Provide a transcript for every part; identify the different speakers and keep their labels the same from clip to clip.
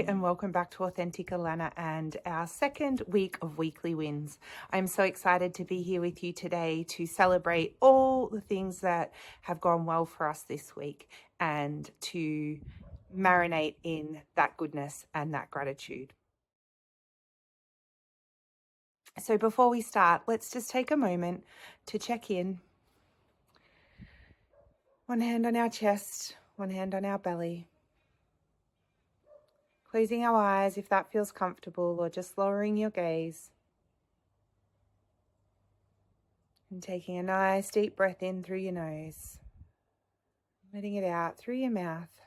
Speaker 1: and welcome back to Authentic Alana and our second week of weekly wins. I'm so excited to be here with you today to celebrate all the things that have gone well for us this week and to marinate in that goodness and that gratitude. So before we start, let's just take a moment to check in. One hand on our chest, one hand on our belly. Closing our eyes if that feels comfortable, or just lowering your gaze. And taking a nice deep breath in through your nose. Letting it out through your mouth.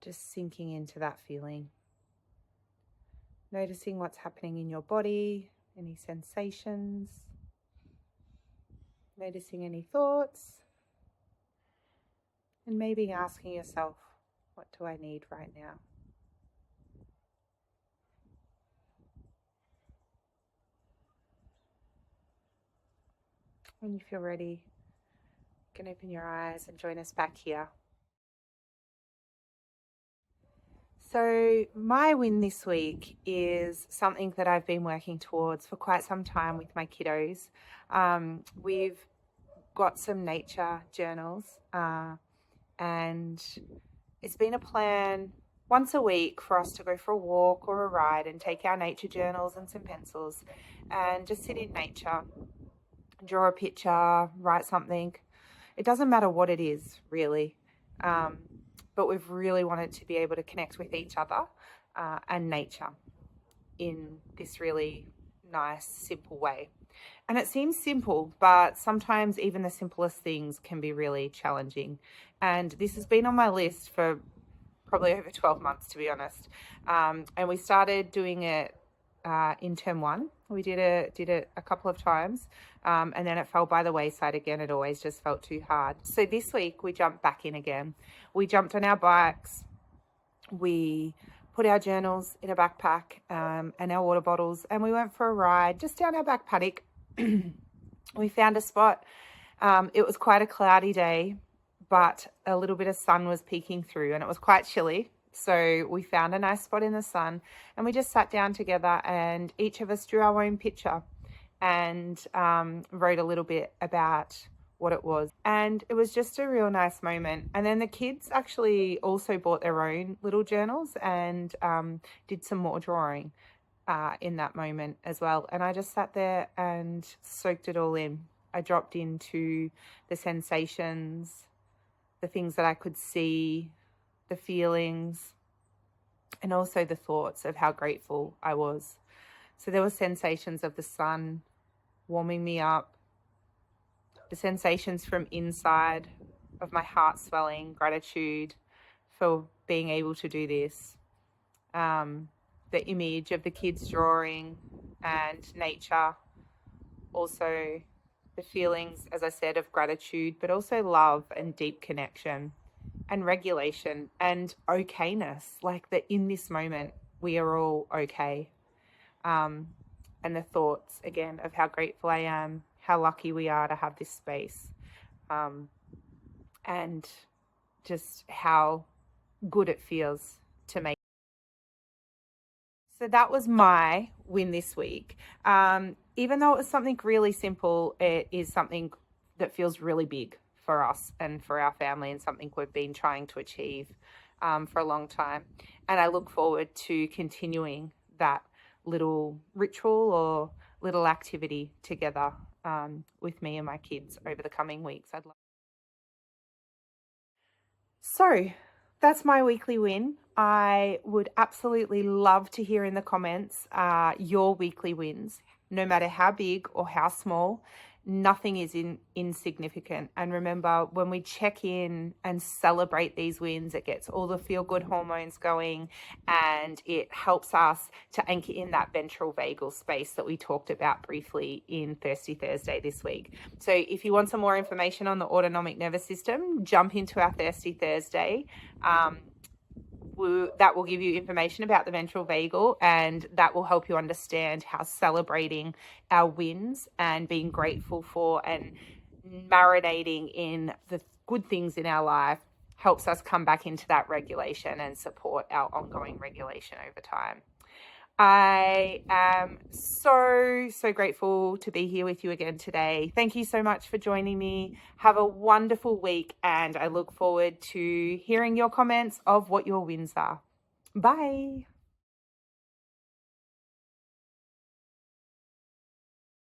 Speaker 1: Just sinking into that feeling. Noticing what's happening in your body, any sensations. Noticing any thoughts. And maybe asking yourself, what do I need right now? When you feel ready, you can open your eyes and join us back here. So my win this week is something that I've been working towards for quite some time with my kiddos. We've got some nature journals and it's been a plan once a week for us to go for a walk or a ride and take our nature journals and some pencils and just sit in nature, draw a picture, write something. It doesn't matter what it is, really. But we've really wanted to be able to connect with each other and nature in this really nice, simple way. And it seems simple, but sometimes even the simplest things can be really challenging. And this has been on my list for probably over 12 months, to be honest. And we started doing it in term one. We did it a couple of times, and then it fell by the wayside again. It always just felt too hard. So this week we jumped back in again. We jumped on our bikes. We put our journals in a backpack and our water bottles, and we went for a ride just down our back paddock. We found a spot. It was quite a cloudy day, but a little bit of sun was peeking through, and it was quite chilly. So we found a nice spot in the sun and we just sat down together and each of us drew our own picture and wrote a little bit about what it was. And it was just a real nice moment. And then the kids actually also bought their own little journals and did some more drawing in that moment as well. And I just sat there and soaked it all in. I dropped into the sensations, the things that I could see, the feelings, and also the thoughts of how grateful I was. So there were sensations of the sun warming me up, the sensations from inside of my heart swelling, gratitude for being able to do this, the image of the kids drawing and nature, also the feelings, as I said, of gratitude, but also love and deep connection. And regulation and okayness, like that in this moment we are all okay. And the thoughts again of how grateful I am, how lucky we are to have this space, and just how good it feels to make. So that was my win this week. Even though it was something really simple, it is something that feels really big for us and for our family, and something we've been trying to achieve for a long time. And I look forward to continuing that little ritual or little activity together with me and my kids over the coming weeks. So that's my weekly win. I would absolutely love to hear in the comments your weekly wins, no matter how big or how small. Nothing is insignificant. And remember, when we check in and celebrate these wins, it gets all the feel-good hormones going and it helps us to anchor in that ventral vagal space that we talked about briefly in Thirsty Thursday this week. So if you want some more information on the autonomic nervous system, jump into our Thirsty Thursday. That will give you information about the ventral vagal, and that will help you understand how celebrating our wins and being grateful for and marinating in the good things in our life helps us come back into that regulation and support our ongoing regulation over time. I am so grateful to be here with you again today. Thank you so much for joining me. Have a wonderful week, and I look forward to hearing your comments of what your wins are. Bye.